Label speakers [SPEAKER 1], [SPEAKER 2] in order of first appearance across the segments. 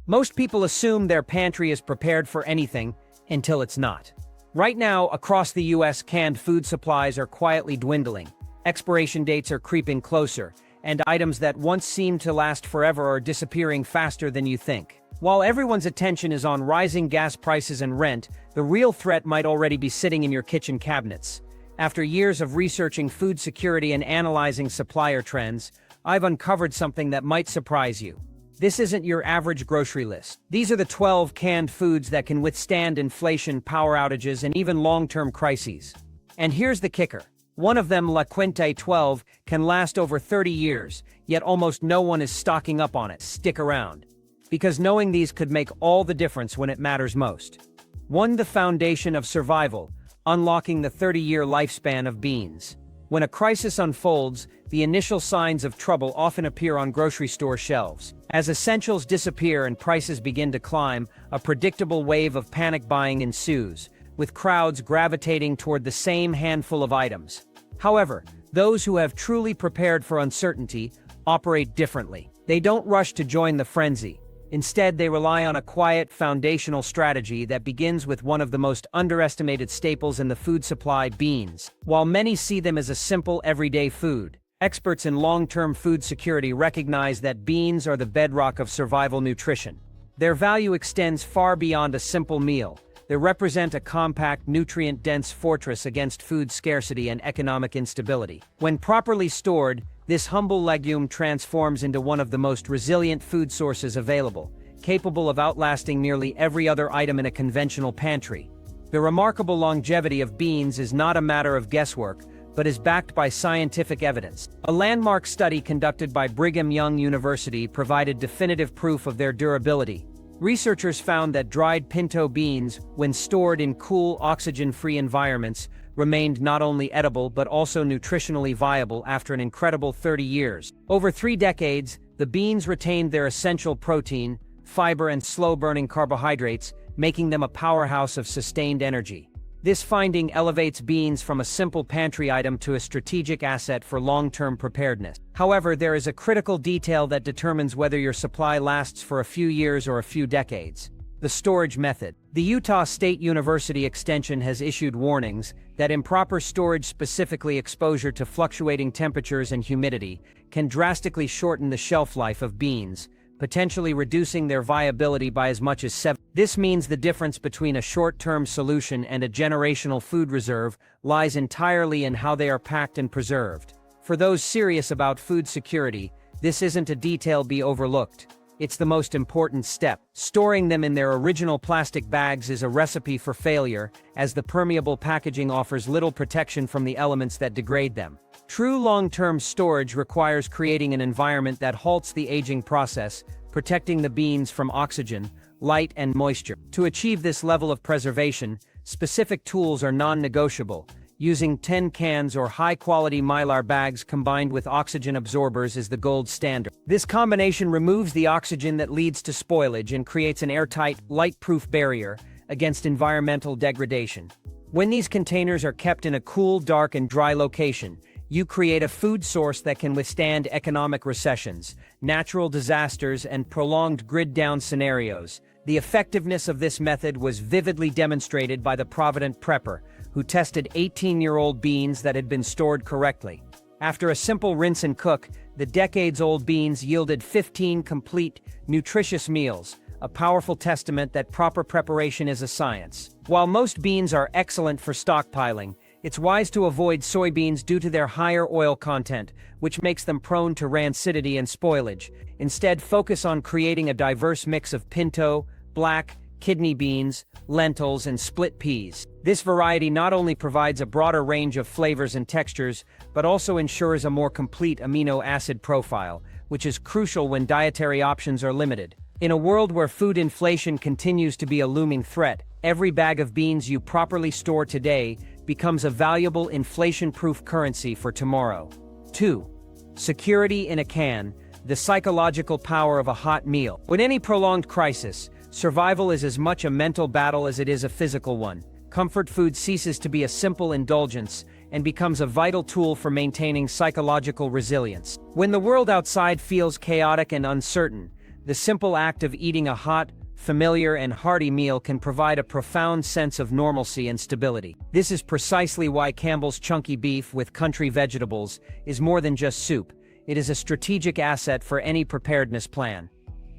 [SPEAKER 1] Most people assume their pantry is prepared for anything until it's not. Right now, across the US, canned food supplies are quietly dwindling. Expiration dates are creeping closer, and items that once seemed to last forever are disappearing faster than you think. While everyone's attention is on rising gas prices and rent, the real threat might already be sitting in your kitchen cabinets. After years of researching food security and analyzing supplier trends, I've uncovered something that might surprise you. This isn't your average grocery list. These are the 12 canned foods that can withstand inflation, power outages, and even long-term crises. And here's the kicker. One of them, La Quinte 12, can last over 30 years, yet almost no one is stocking up on it. Stick around. Because knowing these could make all the difference when it matters most. 1. The foundation of survival, unlocking the 30-year lifespan of beans. When a crisis unfolds, the initial signs of trouble often appear on grocery store shelves. As essentials disappear and prices begin to climb, a predictable wave of panic buying ensues, with crowds gravitating toward the same handful of items. However, those who have truly prepared for uncertainty operate differently. They don't rush to join the frenzy. Instead, they rely on a quiet, foundational strategy that begins with one of the most underestimated staples in the food supply: beans. While many see them as a simple, everyday food, experts in long-term food security recognize that beans are the bedrock of survival nutrition. Their value extends far beyond a simple meal. They represent a compact, nutrient-dense fortress against food scarcity and economic instability. When properly stored, this humble legume transforms into one of the most resilient food sources available, capable of outlasting nearly every other item in a conventional pantry. The remarkable longevity of beans is not a matter of guesswork, but is backed by scientific evidence. A landmark study conducted by Brigham Young University provided definitive proof of their durability. Researchers found that dried pinto beans, when stored in cool, oxygen-free environments, remained not only edible but also nutritionally viable after an incredible 30 years. Over 3 decades, the beans retained their essential protein, fiber, and slow-burning carbohydrates, making them a powerhouse of sustained energy. This finding elevates beans from a simple pantry item to a strategic asset for long-term preparedness. However, there is a critical detail that determines whether your supply lasts for a few years or a few decades: the storage method. The Utah State University Extension has issued warnings that improper storage, specifically exposure to fluctuating temperatures and humidity, can drastically shorten the shelf life of beans, potentially reducing their viability by as much as 7. This means the difference between a short-term solution and a generational food reserve lies entirely in how they are packed and preserved. For those serious about food security, this isn't a detail to be overlooked. It's the most important step. Storing them in their original plastic bags is a recipe for failure, as the permeable packaging offers little protection from the elements that degrade them. True long-term storage requires creating an environment that halts the aging process, protecting the beans from oxygen, light, and moisture. To achieve this level of preservation, specific tools are non-negotiable. Using tin cans or high-quality mylar bags combined with oxygen absorbers is the gold standard. This combination removes the oxygen that leads to spoilage and creates an airtight, light-proof barrier against environmental degradation. When these containers are kept in a cool, dark, and dry location, you create a food source that can withstand economic recessions, natural disasters, and prolonged grid-down scenarios. The effectiveness of this method was vividly demonstrated by the Provident Prepper, who tested 18-year-old beans that had been stored correctly. After a simple rinse and cook, the decades-old beans yielded 15 complete, nutritious meals, a powerful testament that proper preparation is a science. While most beans are excellent for stockpiling, it's wise to avoid soybeans due to their higher oil content, which makes them prone to rancidity and spoilage. Instead, focus on creating a diverse mix of pinto, black, kidney beans, lentils, and split peas. This variety not only provides a broader range of flavors and textures, but also ensures a more complete amino acid profile, which is crucial when dietary options are limited. In a world where food inflation continues to be a looming threat, every bag of beans you properly store today becomes a valuable inflation-proof currency for tomorrow. 2. Security in a can, the psychological power of a hot meal. In any prolonged crisis, survival is as much a mental battle as it is a physical one. Comfort food ceases to be a simple indulgence and becomes a vital tool for maintaining psychological resilience. When the world outside feels chaotic and uncertain, The simple act of eating a hot, familiar and hearty meal can provide a profound sense of normalcy and stability. This is precisely why Campbell's chunky beef with country vegetables is more than just soup. It is a strategic asset for any preparedness plan.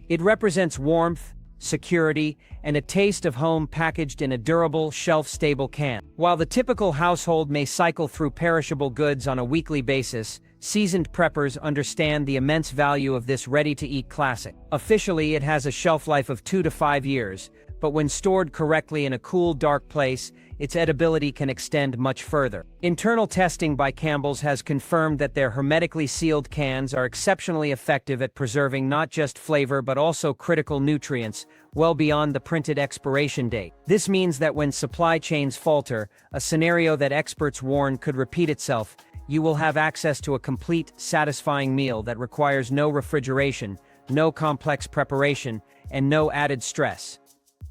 [SPEAKER 1] It represents warmth, security, and a taste of home packaged in a durable, shelf-stable can. While the typical household may cycle through perishable goods on a weekly basis, seasoned preppers understand the immense value of this ready-to-eat classic. Officially, it has a shelf life of 2 to 5 years, but when stored correctly in a cool, dark place, its edibility can extend much further. Internal testing by Campbell's has confirmed that their hermetically sealed cans are exceptionally effective at preserving not just flavor but also critical nutrients, well beyond the printed expiration date. This means that when supply chains falter, a scenario that experts warn could repeat itself, you will have access to a complete, satisfying meal that requires no refrigeration, no complex preparation, and no added stress.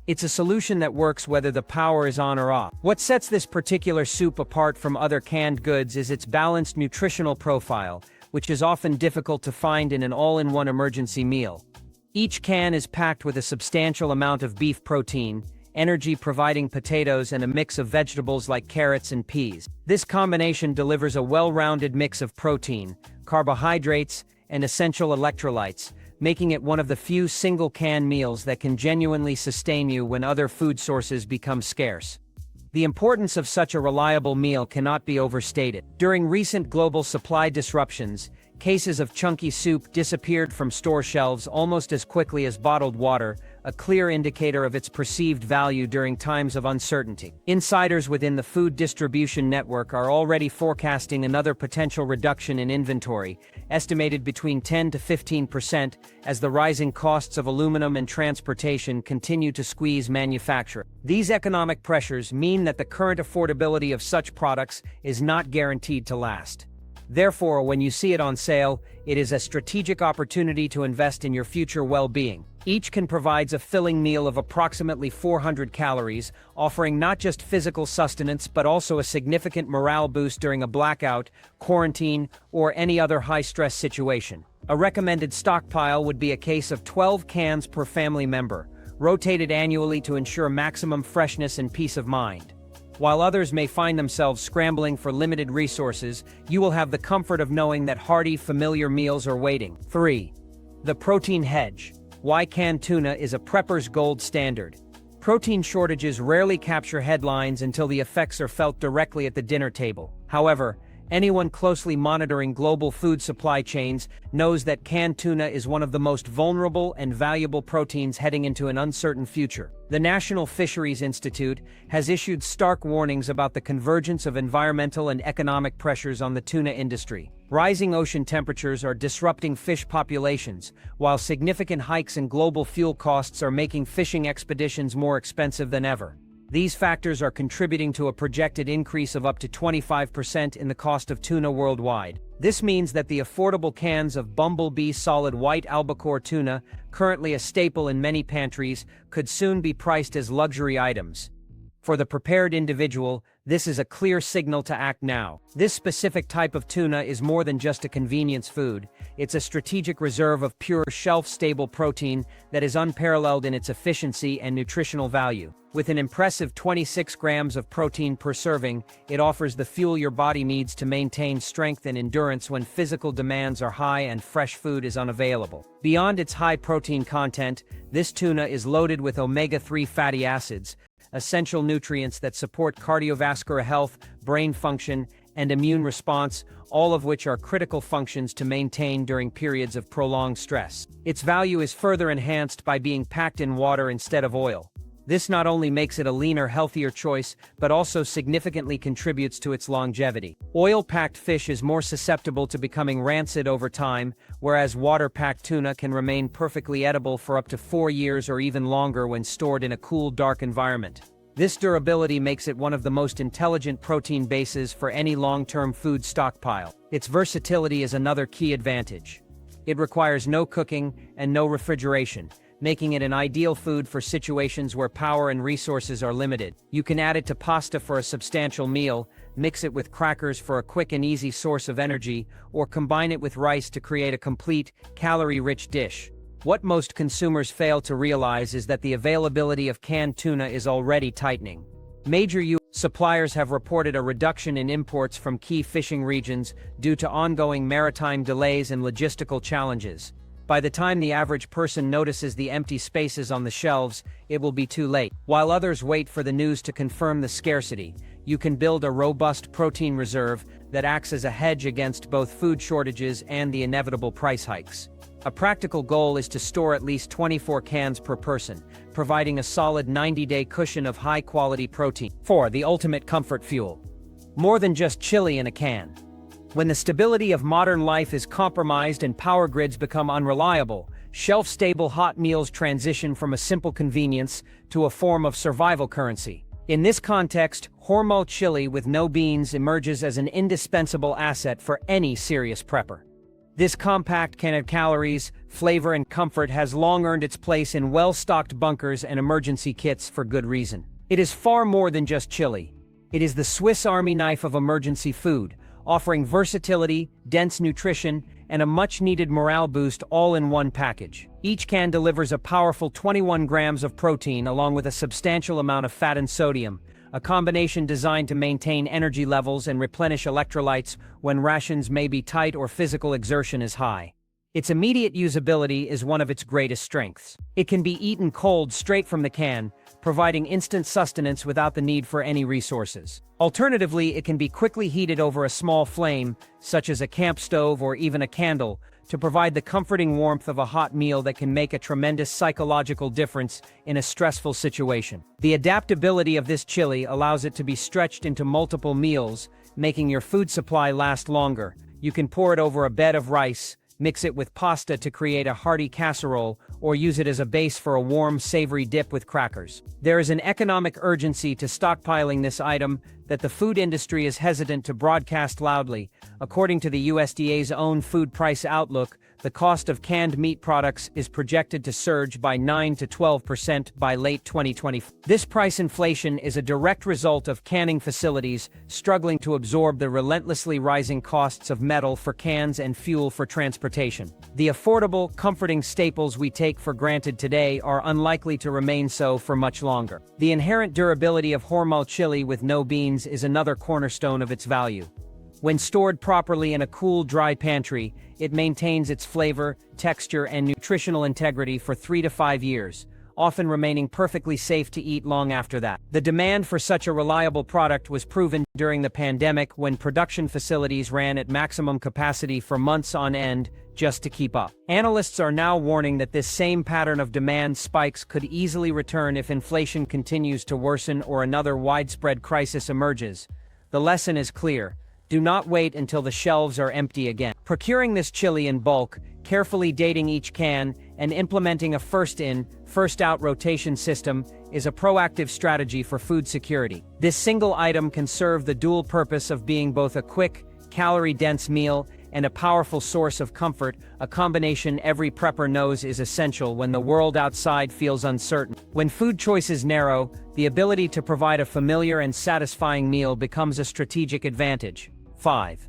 [SPEAKER 1] It's a solution that works whether the power is on or off. What sets this particular soup apart from other canned goods is its balanced nutritional profile, which is often difficult to find in an all-in-one emergency meal. Each can is packed with a substantial amount of beef protein, energy-providing potatoes, and a mix of vegetables like carrots and peas. This combination delivers a well-rounded mix of protein, carbohydrates, and essential electrolytes, making it one of the few single-can meals that can genuinely sustain you when other food sources become scarce. The importance of such a reliable meal cannot be overstated. During recent global supply disruptions, cases of chunky soup disappeared from store shelves almost as quickly as bottled water, a clear indicator of its perceived value during times of uncertainty. Insiders within the food distribution network are already forecasting another potential reduction in inventory, estimated between 10 to 15%, as the rising costs of aluminum and transportation continue to squeeze manufacturing. These economic pressures mean that the current affordability of such products is not guaranteed to last. Therefore, when you see it on sale, it is a strategic opportunity to invest in your future well-being. Each can provides a filling meal of approximately 400 calories, offering not just physical sustenance but also a significant morale boost during a blackout, quarantine, or any other high-stress situation. A recommended stockpile would be a case of 12 cans per family member, rotated annually to ensure maximum freshness and peace of mind. While others may find themselves scrambling for limited resources, you will have the comfort of knowing that hearty, familiar meals are waiting. 3. The protein hedge. Why canned tuna is a prepper's gold standard. Protein shortages rarely capture headlines until the effects are felt directly at the dinner table. However, anyone closely monitoring global food supply chains knows that canned tuna is one of the most vulnerable and valuable proteins heading into an uncertain future. The National Fisheries Institute has issued stark warnings about the convergence of environmental and economic pressures on the tuna industry. Rising ocean temperatures are disrupting fish populations, while significant hikes in global fuel costs are making fishing expeditions more expensive than ever. These factors are contributing to a projected increase of up to 25% in the cost of tuna worldwide. This means that the affordable cans of Bumblebee solid white albacore tuna, currently a staple in many pantries, could soon be priced as luxury items. For the prepared individual, this is a clear signal to act now. This specific type of tuna is more than just a convenience food. It's a strategic reserve of pure, shelf-stable protein that is unparalleled in its efficiency and nutritional value. With an impressive 26 grams of protein per serving, it offers the fuel your body needs to maintain strength and endurance when physical demands are high and fresh food is unavailable. Beyond its high protein content, this tuna is loaded with omega-3 fatty acids, essential nutrients that support cardiovascular health, brain function, and immune response, all of which are critical functions to maintain during periods of prolonged stress. Its value is further enhanced by being packed in water instead of oil. This not only makes it a leaner, healthier choice, but also significantly contributes to its longevity. Oil-packed fish is more susceptible to becoming rancid over time, whereas water-packed tuna can remain perfectly edible for up to 4 years or even longer when stored in a cool, dark environment. This durability makes it one of the most intelligent protein bases for any long-term food stockpile. Its versatility is another key advantage. It requires no cooking and no refrigeration, making it an ideal food for situations where power and resources are limited. You can add it to pasta for a substantial meal, mix it with crackers for a quick and easy source of energy, or combine it with rice to create a complete, calorie-rich dish. What most consumers fail to realize is that the availability of canned tuna is already tightening. Major U.S. suppliers have reported a reduction in imports from key fishing regions due to ongoing maritime delays and logistical challenges. By the time the average person notices the empty spaces on the shelves, it will be too late. While others wait for the news to confirm the scarcity, you can build a robust protein reserve that acts as a hedge against both food shortages and the inevitable price hikes. A practical goal is to store at least 24 cans per person, providing a solid 90-day cushion of high-quality protein. 4. The ultimate comfort fuel. More than just chili in a can. When the stability of modern life is compromised and power grids become unreliable, shelf-stable hot meals transition from a simple convenience to a form of survival currency. In this context, Hormel chili with no beans emerges as an indispensable asset for any serious prepper. This compact can of calories, flavor, and comfort has long earned its place in well-stocked bunkers and emergency kits for good reason. It is far more than just chili. It is the Swiss Army knife of emergency food, offering versatility, dense nutrition, and a much-needed morale boost all in one package. Each can delivers a powerful 21 grams of protein along with a substantial amount of fat and sodium, a combination designed to maintain energy levels and replenish electrolytes when rations may be tight or physical exertion is high. Its immediate usability is one of its greatest strengths. It can be eaten cold straight from the can, providing instant sustenance without the need for any resources. Alternatively, it can be quickly heated over a small flame, such as a camp stove or even a candle, to provide the comforting warmth of a hot meal that can make a tremendous psychological difference in a stressful situation. The adaptability of this chili allows it to be stretched into multiple meals, making your food supply last longer. You can pour it over a bed of rice, mix it with pasta to create a hearty casserole, or use it as a base for a warm, savory dip with crackers. There is an economic urgency to stockpiling this item that the food industry is hesitant to broadcast loudly. According to the USDA's own food price outlook, the cost of canned meat products is projected to surge by 9 to 12% by late 2020. This price inflation is a direct result of canning facilities struggling to absorb the relentlessly rising costs of metal for cans and fuel for transportation. The affordable, comforting staples we take for granted today are unlikely to remain so for much longer. The inherent durability of Hormel chili with no beans is another cornerstone of its value. When stored properly in a cool, dry pantry, it maintains its flavor, texture, and nutritional integrity for 3 to 5 years, often remaining perfectly safe to eat long after that. The demand for such a reliable product was proven during the pandemic when production facilities ran at maximum capacity for months on end just to keep up. Analysts are now warning that this same pattern of demand spikes could easily return if inflation continues to worsen or another widespread crisis emerges. The lesson is clear. Do not wait until the shelves are empty again. Procuring this chili in bulk, carefully dating each can, and implementing a first-in, first-out rotation system is a proactive strategy for food security. This single item can serve the dual purpose of being both a quick, calorie-dense meal and a powerful source of comfort, a combination every prepper knows is essential when the world outside feels uncertain. When food choices narrow, the ability to provide a familiar and satisfying meal becomes a strategic advantage. 5.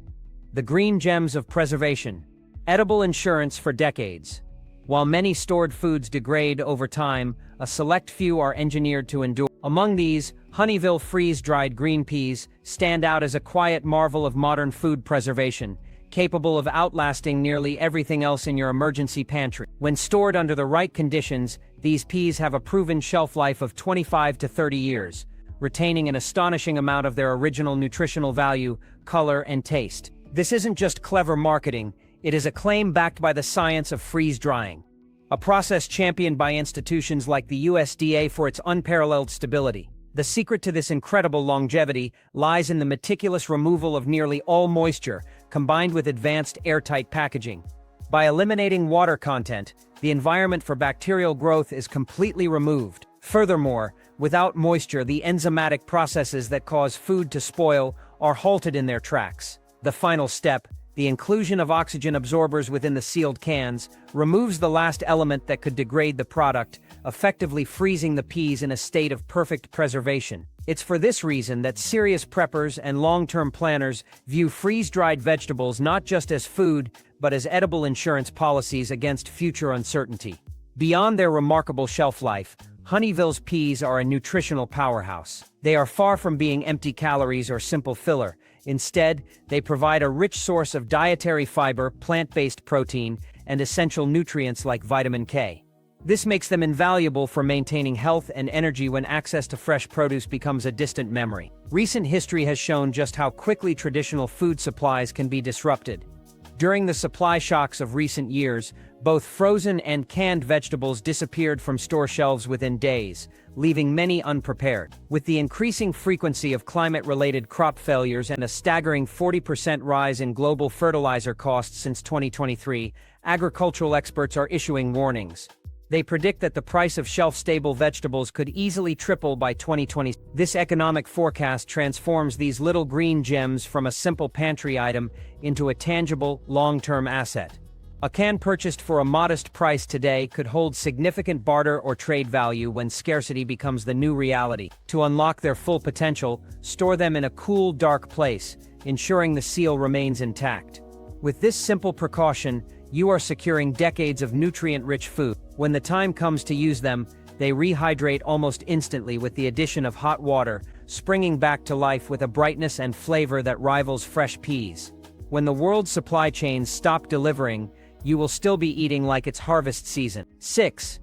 [SPEAKER 1] The green gems of preservation. Edible insurance for decades. While many stored foods degrade over time, a select few are engineered to endure. Among these, Honeyville freeze-dried green peas stand out as a quiet marvel of modern food preservation, capable of outlasting nearly everything else in your emergency pantry. When stored under the right conditions, these peas have a proven shelf life of 25 to 30 years, retaining an astonishing amount of their original nutritional value, color, and taste. This isn't just clever marketing, it is a claim backed by the science of freeze-drying, a process championed by institutions like the USDA for its unparalleled stability. The secret to this incredible longevity lies in the meticulous removal of nearly all moisture, combined with advanced airtight packaging. By eliminating water content, the environment for bacterial growth is completely removed. Furthermore, without moisture, the enzymatic processes that cause food to spoil are halted in their tracks. The final step, the inclusion of oxygen absorbers within the sealed cans, removes the last element that could degrade the product, effectively freezing the peas in a state of perfect preservation. It's for this reason that serious preppers and long-term planners view freeze-dried vegetables not just as food, but as edible insurance policies against future uncertainty. Beyond their remarkable shelf life, Honeyville's peas are a nutritional powerhouse. They are far from being empty calories or simple filler. Instead, they provide a rich source of dietary fiber, plant-based protein, and essential nutrients like vitamin K. This makes them invaluable for maintaining health and energy when access to fresh produce becomes a distant memory. Recent history has shown just how quickly traditional food supplies can be disrupted. During the supply shocks of recent years, both frozen and canned vegetables disappeared from store shelves within days, leaving many unprepared. With the increasing frequency of climate-related crop failures and a staggering 40% rise in global fertilizer costs since 2023, agricultural experts are issuing warnings. They predict that the price of shelf-stable vegetables could easily triple by 2020. This economic forecast transforms these little green gems from a simple pantry item into a tangible, long-term asset. A can purchased for a modest price today could hold significant barter or trade value when scarcity becomes the new reality. To unlock their full potential, store them in a cool, dark place, ensuring the seal remains intact. With this simple precaution, you are securing decades of nutrient-rich food. When the time comes to use them, they rehydrate almost instantly with the addition of hot water, springing back to life with a brightness and flavor that rivals fresh peas. When the world's supply chains stop delivering, you will still be eating like it's harvest season. 6.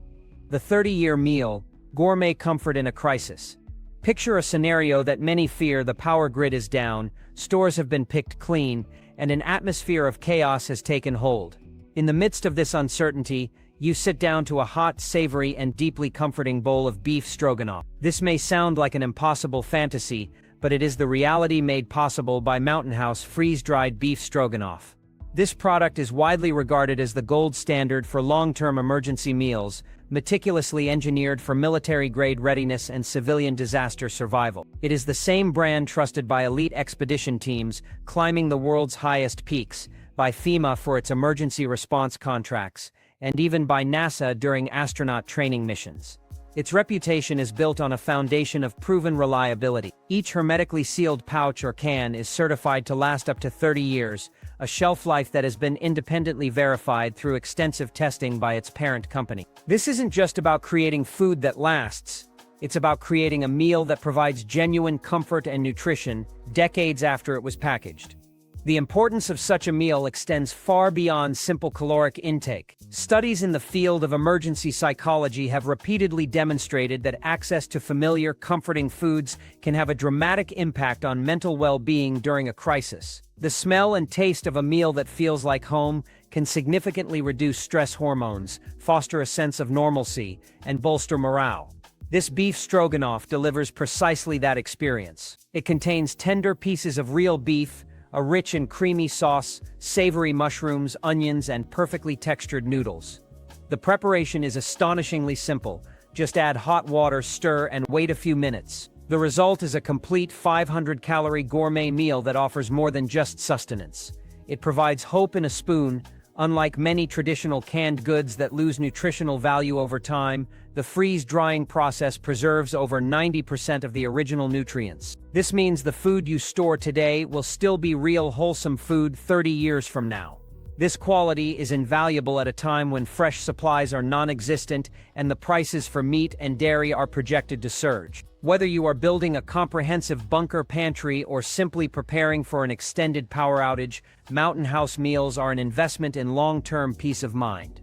[SPEAKER 1] The 30-year meal, gourmet comfort in a crisis. Picture a scenario that many fear: the power grid is down, stores have been picked clean, and an atmosphere of chaos has taken hold. In the midst of this uncertainty, you sit down to a hot, savory, and deeply comforting bowl of beef stroganoff. This may sound like an impossible fantasy, but it is the reality made possible by Mountain House freeze-dried beef stroganoff. This product is widely regarded as the gold standard for long-term emergency meals, meticulously engineered for military-grade readiness and civilian disaster survival. It is the same brand trusted by elite expedition teams climbing the world's highest peaks, by FEMA for its emergency response contracts, and even by NASA during astronaut training missions. Its reputation is built on a foundation of proven reliability. Each hermetically sealed pouch or can is certified to last up to 30 years, a shelf life that has been independently verified through extensive testing by its parent company. This isn't just about creating food that lasts, it's about creating a meal that provides genuine comfort and nutrition decades after it was packaged. The importance of such a meal extends far beyond simple caloric intake. Studies in the field of emergency psychology have repeatedly demonstrated that access to familiar, comforting foods can have a dramatic impact on mental well-being during a crisis. The smell and taste of a meal that feels like home can significantly reduce stress hormones, foster a sense of normalcy, and bolster morale. This beef stroganoff delivers precisely that experience. It contains tender pieces of real beef, a rich and creamy sauce, savory mushrooms, onions, and perfectly textured noodles. The preparation is astonishingly simple. Just add hot water, stir, and wait a few minutes. The result is a complete 500-calorie gourmet meal that offers more than just sustenance. It provides hope in a spoon. Unlike many traditional canned goods that lose nutritional value over time, the freeze-drying process preserves over 90% of the original nutrients. This means the food you store today will still be real, wholesome food 30 years from now. This quality is invaluable at a time when fresh supplies are non-existent and the prices for meat and dairy are projected to surge. Whether you are building a comprehensive bunker pantry or simply preparing for an extended power outage, Mountain House meals are an investment in long-term peace of mind.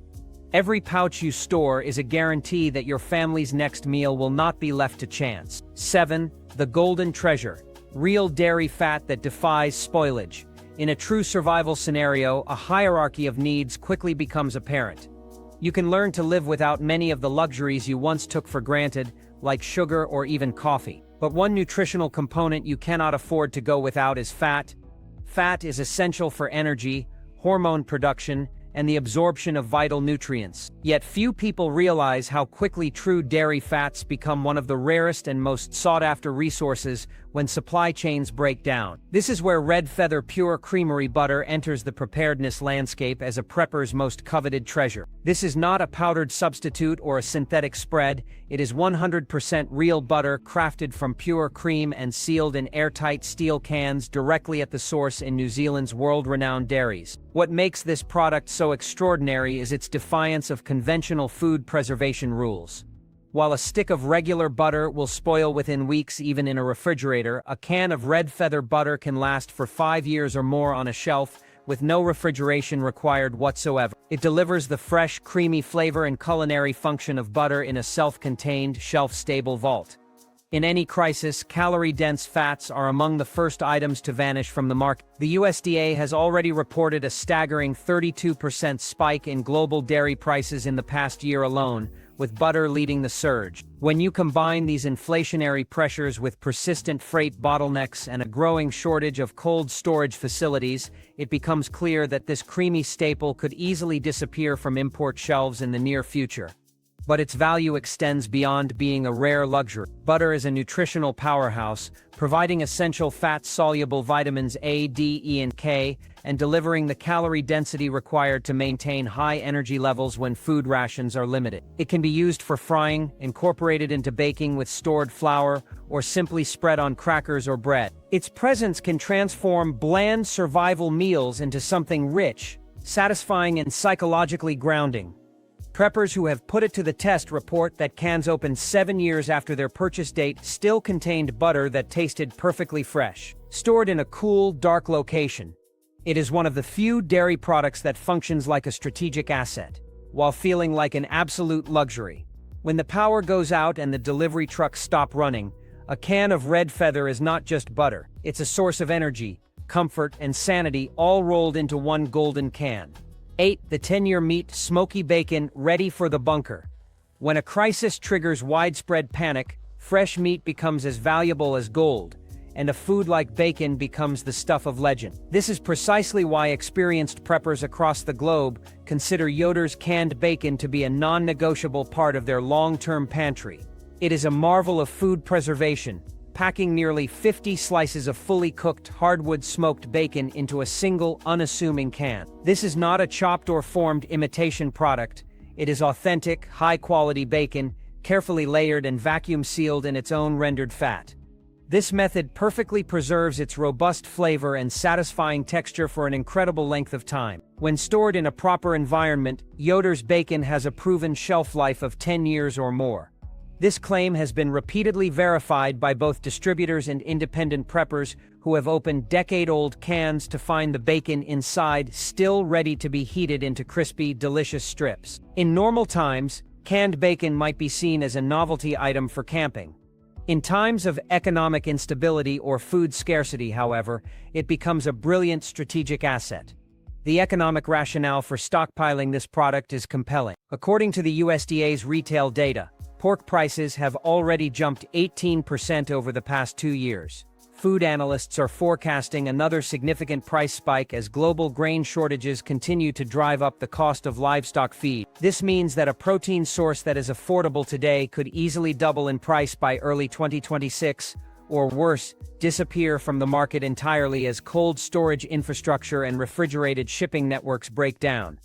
[SPEAKER 1] Every pouch you store is a guarantee that your family's next meal will not be left to chance. 7. The golden treasure. Real dairy fat that defies spoilage. In a true survival scenario, a hierarchy of needs quickly becomes apparent. You can learn to live without many of the luxuries you once took for granted, like sugar or even coffee. But one nutritional component you cannot afford to go without is fat. Fat is essential for energy, hormone production, and the absorption of vital nutrients. Yet few people realize how quickly true dairy fats become one of the rarest and most sought-after resources when supply chains break down. This is where Red Feather Pure Creamery butter enters the preparedness landscape as a prepper's most coveted treasure. This is not a powdered substitute or a synthetic spread. It is 100% real butter crafted from pure cream and sealed in airtight steel cans directly at the source in New Zealand's world-renowned dairies. What makes this product so extraordinary is its defiance of conventional food preservation rules. While a stick of regular butter will spoil within weeks even in a refrigerator, a can of Red Feather butter can last for 5 years or more on a shelf, with no refrigeration required whatsoever. It delivers the fresh, creamy flavor and culinary function of butter in a self-contained, shelf-stable vault. In any crisis, calorie-dense fats are among the first items to vanish from the market. The USDA has already reported a staggering 32% spike in global dairy prices in the past year alone, with butter leading the surge. When you combine these inflationary pressures with persistent freight bottlenecks and a growing shortage of cold storage facilities, it becomes clear that this creamy staple could easily disappear from import shelves in the near future. But its value extends beyond being a rare luxury. Butter is a nutritional powerhouse, providing essential fat-soluble vitamins A, D, E, and K, and delivering the calorie density required to maintain high energy levels when food rations are limited. It can be used for frying, incorporated into baking with stored flour, or simply spread on crackers or bread. Its presence can transform bland survival meals into something rich, satisfying, and psychologically grounding. Preppers who have put it to the test report that cans opened 7 years after their purchase date still contained butter that tasted perfectly fresh. Stored in a cool, dark location, it is one of the few dairy products that functions like a strategic asset, while feeling like an absolute luxury. When the power goes out and the delivery trucks stop running, a can of Red Feather is not just butter. It's a source of energy, comfort, and sanity all rolled into one golden can. 8. The 10-year meat smoky bacon ready for the bunker. When a crisis triggers widespread panic, fresh meat becomes as valuable as gold, and a food like bacon becomes the stuff of legend. This is precisely why experienced preppers across the globe consider Yoder's canned bacon to be a non-negotiable part of their long-term pantry. It is a marvel of food preservation, packing nearly 50 slices of fully cooked hardwood smoked bacon into a single, unassuming can. This is not a chopped or formed imitation product. It is authentic, high-quality bacon, carefully layered and vacuum-sealed in its own rendered fat. This method perfectly preserves its robust flavor and satisfying texture for an incredible length of time. When stored in a proper environment, Yoder's bacon has a proven shelf life of 10 years or more. This claim has been repeatedly verified by both distributors and independent preppers who have opened decade-old cans to find the bacon inside still ready to be heated into crispy, delicious strips. In normal times, canned bacon might be seen as a novelty item for camping. In times of economic instability or food scarcity, however, it becomes a brilliant strategic asset. The economic rationale for stockpiling this product is compelling. According to the USDA's retail data, pork prices have already jumped 18% over the past 2 years. Food analysts are forecasting another significant price spike as global grain shortages continue to drive up the cost of livestock feed. This means that a protein source that is affordable today could easily double in price by early 2026, or worse, disappear from the market entirely as cold storage infrastructure and refrigerated shipping networks break down.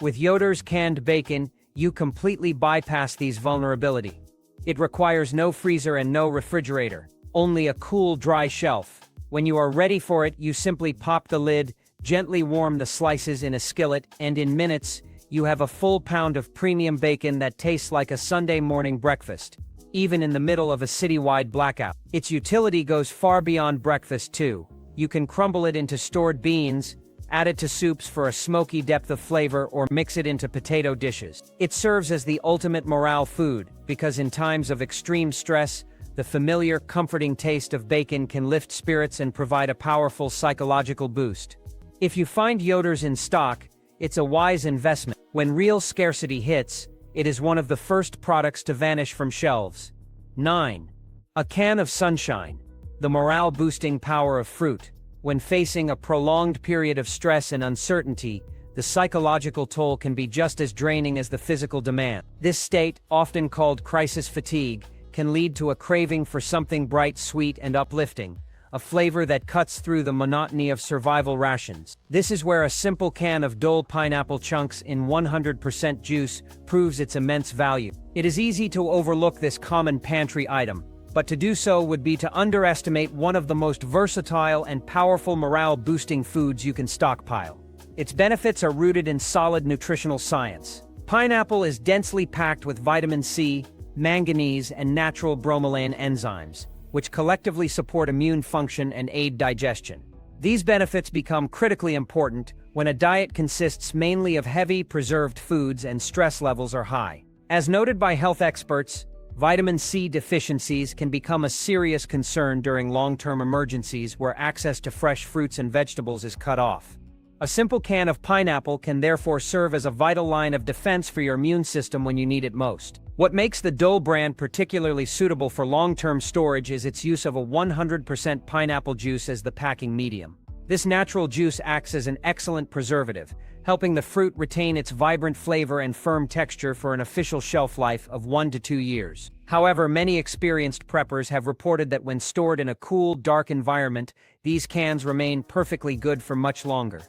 [SPEAKER 1] With Yoder's canned bacon, you completely bypass these vulnerabilities. It requires no freezer and no refrigerator, only a cool, dry shelf. When you are ready for it, you simply pop the lid, gently warm the slices in a skillet, and in minutes, you have a full pound of premium bacon that tastes like a Sunday morning breakfast, even in the middle of a citywide blackout. Its utility goes far beyond breakfast, too. You can crumble it into stored beans, add it to soups for a smoky depth of flavor, or mix it into potato dishes. It serves as the ultimate morale food, because in times of extreme stress, the familiar, comforting taste of bacon can lift spirits and provide a powerful psychological boost. If you find Yoder's in stock, it's a wise investment. When real scarcity hits, it is one of the first products to vanish from shelves. 9. A can of sunshine. The morale-boosting power of fruit. When facing a prolonged period of stress and uncertainty, the psychological toll can be just as draining as the physical demand. This state, often called crisis fatigue, can lead to a craving for something bright, sweet, and uplifting, a flavor that cuts through the monotony of survival rations. This is where a simple can of Dole pineapple chunks in 100% juice proves its immense value. It is easy to overlook this common pantry item, but to do so would be to underestimate one of the most versatile and powerful morale-boosting foods you can stockpile. Its benefits are rooted in solid nutritional science. Pineapple is densely packed with vitamin C, manganese, and natural bromelain enzymes, which collectively support immune function and aid digestion. These benefits become critically important when a diet consists mainly of heavy, preserved foods and stress levels are high. As noted by health experts, vitamin C deficiencies can become a serious concern during long-term emergencies where access to fresh fruits and vegetables is cut off. A simple can of pineapple can therefore serve as a vital line of defense for your immune system when you need it most. What makes the Dole brand particularly suitable for long-term storage is its use of a 100% pineapple juice as the packing medium. This natural juice acts as an excellent preservative, helping the fruit retain its vibrant flavor and firm texture for an official shelf life of 1 to 2 years. However, many experienced preppers have reported that when stored in a cool, dark environment, these cans remain perfectly good for much longer.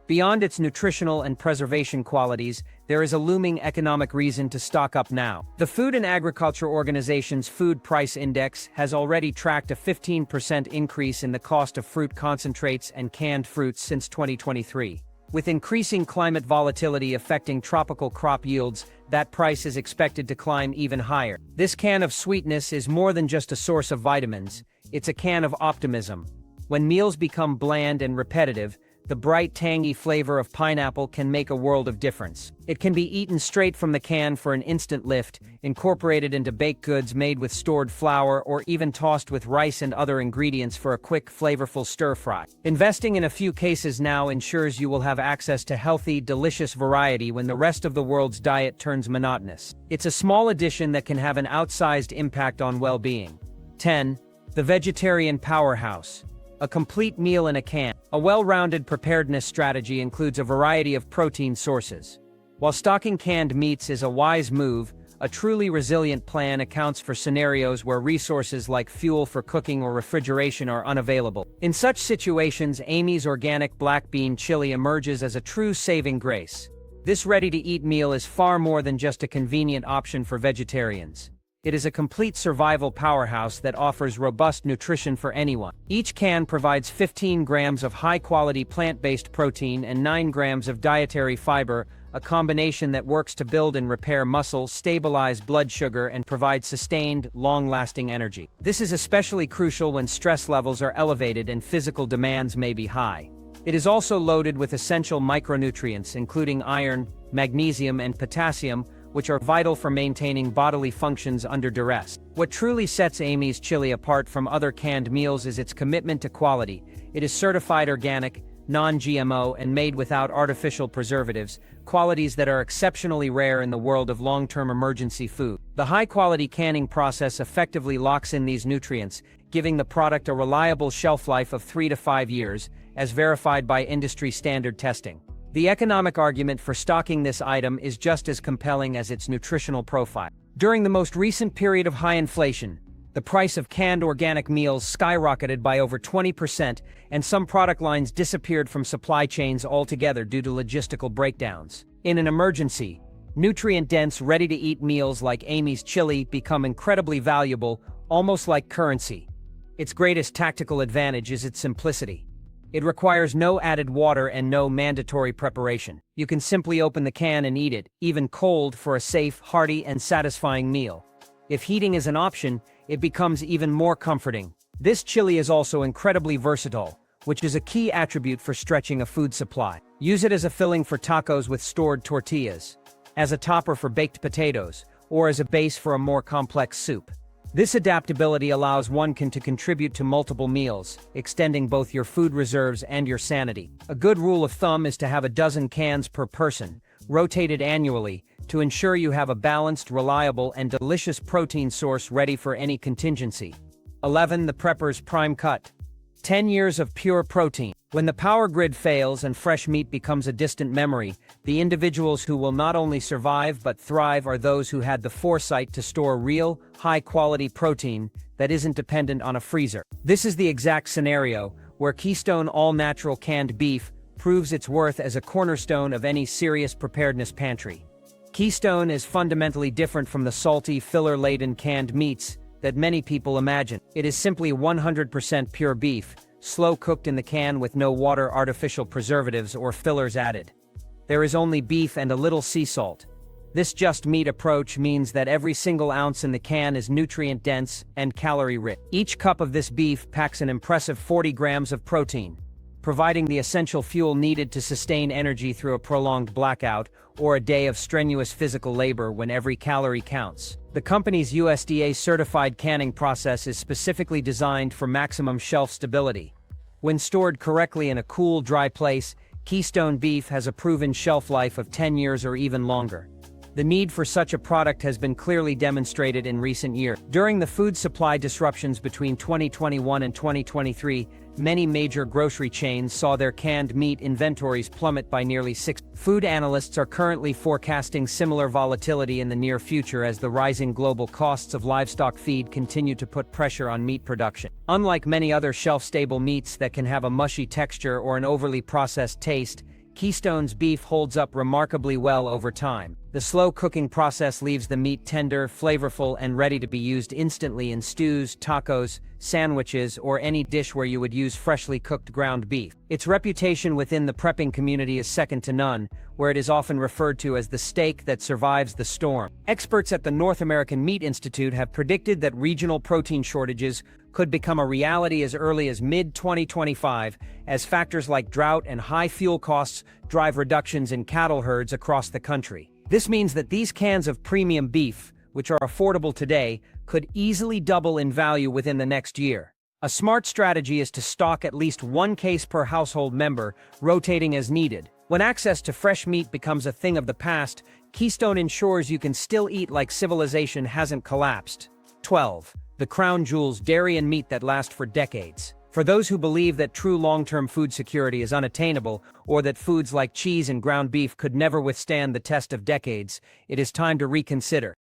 [SPEAKER 1] Beyond its nutritional and preservation qualities, there is a looming economic reason to stock up now. The Food and Agriculture Organization's Food Price Index has already tracked a 15% increase in the cost of fruit concentrates and canned fruits since 2023. With increasing climate volatility affecting tropical crop yields, that price is expected to climb even higher. This can of sweetness is more than just a source of vitamins, it's a can of optimism. When meals become bland and repetitive, the bright, tangy flavor of pineapple can make a world of difference. It can be eaten straight from the can for an instant lift, incorporated into baked goods made with stored flour, or even tossed with rice and other ingredients for a quick, flavorful stir-fry. Investing in a few cases now ensures you will have access to healthy, delicious variety when the rest of the world's diet turns monotonous. It's a small addition that can have an outsized impact on well-being. 10. The Vegetarian Powerhouse. A complete meal in a can. A well-rounded preparedness strategy includes a variety of protein sources. While stocking canned meats is a wise move, a truly resilient plan accounts for scenarios where resources like fuel for cooking or refrigeration are unavailable. In such situations, Amy's organic black bean chili emerges as a true saving grace. This ready-to-eat meal is far more than just a convenient option for vegetarians. It is a complete survival powerhouse that offers robust nutrition for anyone. Each can provides 15 grams of high-quality plant-based protein and 9 grams of dietary fiber, a combination that works to build and repair muscle, stabilize blood sugar, and provide sustained, long-lasting energy. This is especially crucial when stress levels are elevated and physical demands may be high. It is also loaded with essential micronutrients, including iron, magnesium, and potassium, which are vital for maintaining bodily functions under duress. What truly sets Amy's chili apart from other canned meals is its commitment to quality. It is certified organic, non-GMO, and made without artificial preservatives, qualities that are exceptionally rare in the world of long-term emergency food. The high-quality canning process effectively locks in these nutrients, giving the product a reliable shelf life of 3 to 5 years, as verified by industry-standard testing. The economic argument for stocking this item is just as compelling as its nutritional profile. During the most recent period of high inflation, the price of canned organic meals skyrocketed by over 20%, and some product lines disappeared from supply chains altogether due to logistical breakdowns. In an emergency, nutrient-dense, ready-to-eat meals like Amy's chili become incredibly valuable, almost like currency. Its greatest tactical advantage is its simplicity. It requires no added water and no mandatory preparation. You can simply open the can and eat it, even cold, for a safe, hearty, and satisfying meal. If heating is an option, it becomes even more comforting. This chili is also incredibly versatile, which is a key attribute for stretching a food supply. Use it as a filling for tacos with stored tortillas, as a topper for baked potatoes, or as a base for a more complex soup. This adaptability allows one can to contribute to multiple meals, extending both your food reserves and your sanity. A good rule of thumb is to have a dozen cans per person, rotated annually, to ensure you have a balanced, reliable, and delicious protein source ready for any contingency. 11. The Prepper's Prime Cut. 10 years of pure protein. When the power grid fails and fresh meat becomes a distant memory, the individuals who will not only survive but thrive are those who had the foresight to store real, high-quality protein that isn't dependent on a freezer. This is the exact scenario where Keystone all-natural canned beef proves its worth as a cornerstone of any serious preparedness pantry. Keystone is fundamentally different from the salty, filler-laden canned meats that many people imagine. It is simply 100% pure beef, slow-cooked in the can with no water, artificial preservatives, or fillers added. There is only beef and a little sea salt. This just meat approach means that every single ounce in the can is nutrient-dense and calorie-rich. Each cup of this beef packs an impressive 40 grams of protein, providing the essential fuel needed to sustain energy through a prolonged blackout or a day of strenuous physical labor when every calorie counts. The company's USDA-certified canning process is specifically designed for maximum shelf stability. When stored correctly in a cool, dry place, Keystone beef has a proven shelf life of 10 years or even longer. The need for such a product has been clearly demonstrated in recent years. During the food supply disruptions between 2021 and 2023, many major grocery chains saw their canned meat inventories plummet by nearly 6%. Food analysts are currently forecasting similar volatility in the near future as the rising global costs of livestock feed continue to put pressure on meat production. Unlike many other shelf-stable meats that can have a mushy texture or an overly processed taste, Keystone's beef holds up remarkably well over time. The slow cooking process leaves the meat tender, flavorful, and ready to be used instantly in stews, tacos, sandwiches, or any dish where you would use freshly cooked ground beef. Its reputation within the prepping community is second to none, where it is often referred to as the steak that survives the storm. Experts at the North American Meat Institute have predicted that regional protein shortages could become a reality as early as mid-2025, as factors like drought and high fuel costs drive reductions in cattle herds across the country. This means that these cans of premium beef, which are affordable today, could easily double in value within the next year. A smart strategy is to stock at least one case per household member, rotating as needed. When access to fresh meat becomes a thing of the past, Keystone ensures you can still eat like civilization hasn't collapsed. 12. The crown jewels: dairy and meat that last for decades. For those who believe that true long-term food security is unattainable, or that foods like cheese and ground beef could never withstand the test of decades, it is time to reconsider.